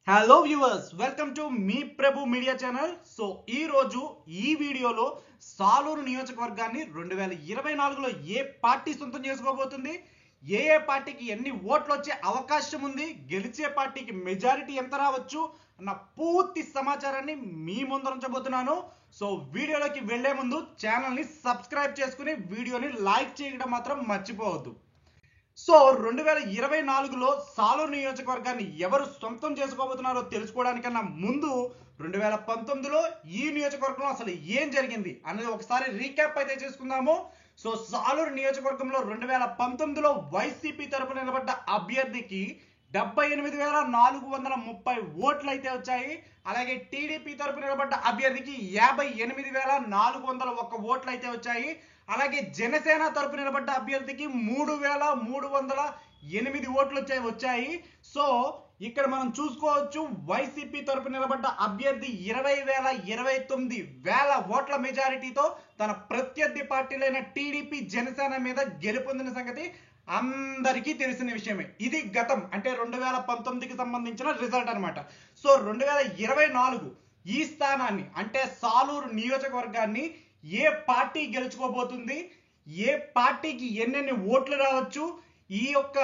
Hello viewers, welcome to me Prabhu media channel. So ఈ రోజు ఈ వీడియోలో సాలూరు నియోజకవర్గాన్ని 2024లో ఏ పార్టీ సొంతం చేసుకోబోతుంది, ఏ పార్టీకి ఎన్ని ఓట్లు వచ్చే అవకాశం ఉంది, గెలిచే పార్టీకి మెజారిటీ ఎంత రావచ్చు అన్న పూర్తి సమాచారాన్ని మీ ముందు ఉంచబోతున్నాను. సో వీడియోలోకి వెళ్లే ముందు ఛానల్ని సబ్స్క్రైబ్ చేసుకుని వీడియోని లైక్ చేయడం మాత్రం మర్చిపోవద్దు. సో 2024లో సాలూరు నియోజకవర్గాన్ని ఎవరు సొంతం చేసుకోబోతున్నారో తెలుసుకోవడానికన్నా ముందు 2019లో ఈ నియోజకవర్గంలో అసలు ఏం జరిగింది అనేది ఒకసారి రీక్యాప్ అయితే చేసుకుందాము. సో సాలూరు నియోజకవర్గంలో 2019లో వైసీపీ తరపున నిలబడ్డ అభ్యర్థికి 78,430 ఓట్లు అయితే వచ్చాయి. అలాగే టీడీపీ తరపున నిలబడ్డ అభ్యర్థికి 58,401 ఓట్లు అయితే వచ్చాయి. అలాగే జనసేన తరపు నిలబడ్డ అభ్యర్థికి 3,308 ఓట్లు వచ్చాయి. సో ఇక్కడ మనం చూసుకోవచ్చు, వైసీపీ తరపు నిలబడ్డ అభ్యర్థి 20,29,000 ఓట్ల మెజారిటీతో తన ప్రత్యర్థి పార్టీలైన టీడీపీ జనసేన మీద గెలుపొందిన సంగతి అందరికీ తెలిసిన విషయమే. ఇది గతం, అంటే 2019కి సంబంధించిన రిజల్ట్ అనమాట. సో 2024 ఈ స్థానాన్ని అంటే సాలూరు నియోజకవర్గాన్ని ఏ పార్టీ గెలుచుకోబోతుంది, ఏ పార్టీకి ఎన్నెన్ని ఓట్లు రావచ్చు, ఈ యొక్క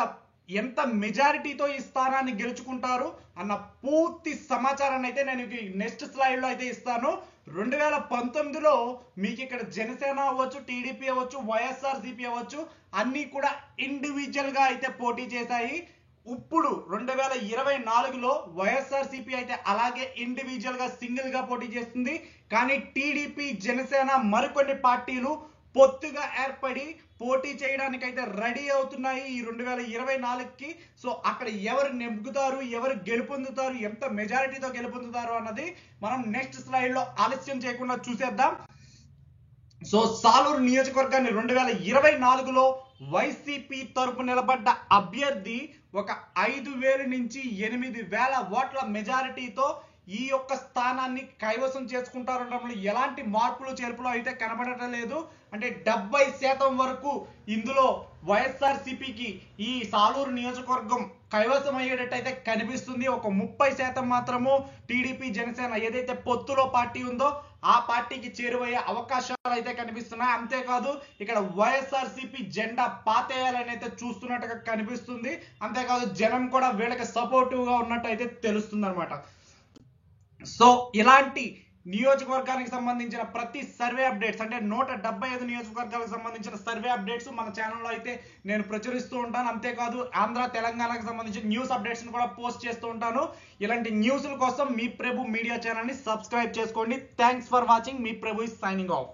ఎంత మెజారిటీతో ఈ స్థానాన్ని గెలుచుకుంటారు అన్న పూర్తి సమాచారాన్ని అయితే నేను నెక్స్ట్ స్లైడ్ లో అయితే ఇస్తాను. 2019లో మీకు ఇక్కడ జనసేన అవ్వచ్చు, టీడీపీ అవ్వచ్చు, వైఎస్ఆర్సీపీ అవ్వచ్చు, అన్ని కూడా ఇండివిజువల్ గా అయితే పోటీ చేశాయి. ఇప్పుడు 2024లో వైఎస్ఆర్సీపీ అయితే అలాగే ఇండివిజువల్ గా సింగిల్ గా పోటీ చేస్తుంది. కానీ టీడీపీ జనసేన మరికొన్ని పార్టీలు పొత్తుగా ఏర్పడి పోటీ చేయడానికి అయితే రెడీ అవుతున్నాయి ఈ 2024కి. సో అక్కడ ఎవరు నెగ్గుతారు, ఎవరు గెలుపొందుతారు, ఎంత మెజారిటీతో గెలుపొందుతారు అన్నది మనం నెక్స్ట్ స్లైడ్ లో ఆలస్యం చేయకుండా చూసేద్దాం. సో సాలూరు నియోజకవర్గాన్ని 2024లో వైసీపీ తరపు నిలబడ్డ అభ్యర్థి ఒక 5,000 నుంచి 8,000 ఓట్ల మెజారిటీతో ఈ యొక్క స్థానాన్ని కైవసం చేసుకుంటారనడంలో ఎలాంటి మార్పులు చేర్పులు అయితే కనబడటం లేదు. అంటే 70% వరకు ఇందులో వైఎస్ఆర్సీపీకి ఈ సాలూరు నియోజకవర్గం కైవసం అయ్యేటట్టయితే కనిపిస్తుంది. ఒక 30% మాత్రము టీడీపీ జనసేన ఏదైతే పొత్తులో పార్టీ ఉందో ఆ పార్టీకి చేరువయ్యే అవకాశాలు అయితే కనిపిస్తున్నాయి. అంతేకాదు ఇక్కడ వైఎస్ఆర్సీపీ జెండా పాతేయాలని అయితే చూస్తున్నట్టుగా కనిపిస్తుంది. అంతేకాదు జనం కూడా వీళ్ళకి సపోర్టివ్ గా ఉన్నట్టు అయితే తెలుస్తుంది అనమాట. సో ఇలాంటి నియోజకవర్గానికి సంబంధించిన ప్రతి సర్వే అప్డేట్స్, అంటే 175 నియోజకవర్గాలకు సంబంధించిన సర్వే అప్డేట్స్ మన ఛానల్లో అయితే నేను ప్రచురిస్తూ ఉంటాను. అంతేకాదు ఆంధ్ర తెలంగాణకు సంబంధించిన న్యూస్ అప్డేట్స్ కూడా పోస్ట్ చేస్తూ ఉంటాను. ఇలాంటి న్యూస్ల కోసం మీ ప్రభు మీడియా ఛానల్ని సబ్స్క్రైబ్ చేసుకోండి. Thanks for watching. Me Prabhu is signing off.